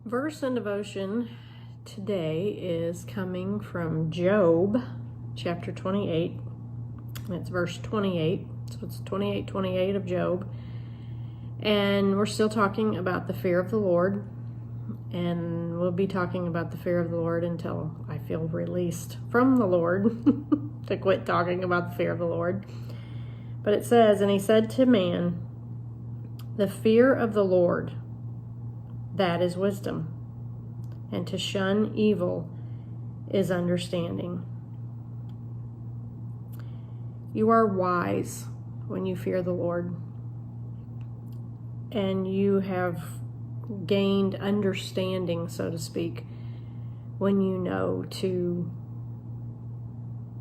Verse and devotion today is coming from Job, chapter 28. It's verse 28. So it's 28:28 of Job. And we're still talking about the fear of the Lord. And we'll be talking about the fear of the Lord until I feel released from the Lord to quit talking about the fear of the Lord. But it says, "And he said to man, the fear of the Lord, that is wisdom, and to shun evil is understanding." You are wise when you fear the Lord, and you have gained understanding, so to speak, when you know to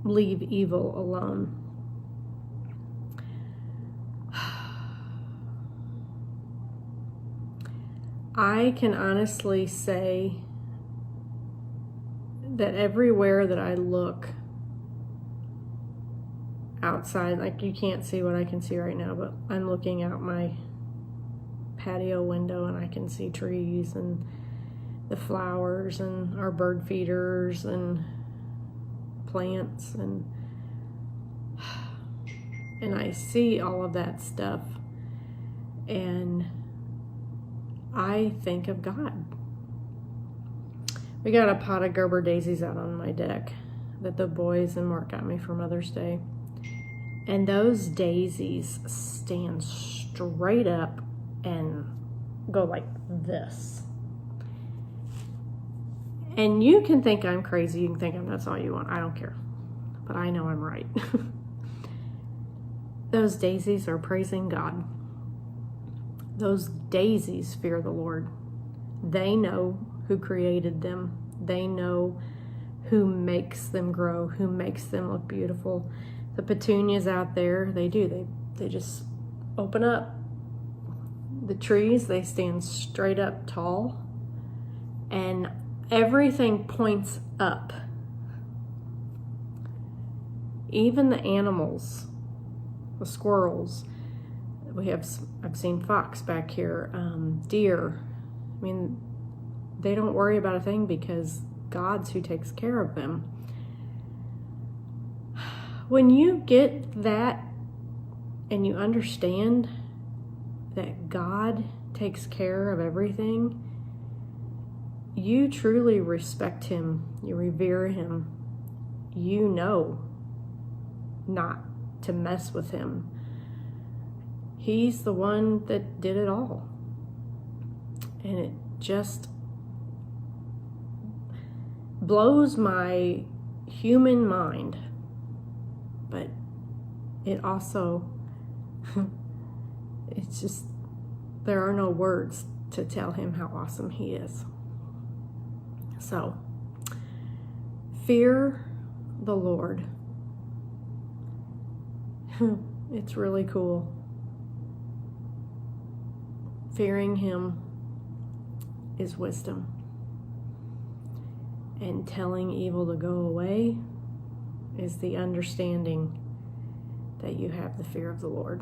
leave evil alone. I can honestly say that everywhere that I look outside, like you can't see what I can see right now, but I'm looking out my patio window and I can see trees and the flowers and our bird feeders and plants and I see all of that stuff and I think of God. We got a pot of Gerber daisies out on my deck that the boys and Mark got me for Mother's Day. And those daisies stand straight up and go like this. And you can think I'm crazy. You can think I'm nuts all you want. I don't care. But I know I'm right. Those daisies are praising God. Those daisies fear the Lord. They know who created them. They know who makes them grow, who makes them look beautiful. The petunias out there, they do. They just open up. The trees, they stand straight up tall. And everything points up. Even the animals, the squirrels. I've seen fox back here, deer. I mean, they don't worry about a thing because God's who takes care of them. When you get that and you understand that God takes care of everything, you truly respect him, you revere him, you know not to mess with him. He's the one that did it all. And it just blows my human mind. But it also, it's just, there are no words to tell him how awesome he is. So, fear the Lord. It's really cool. Fearing him is wisdom. And telling evil to go away is the understanding that you have the fear of the Lord.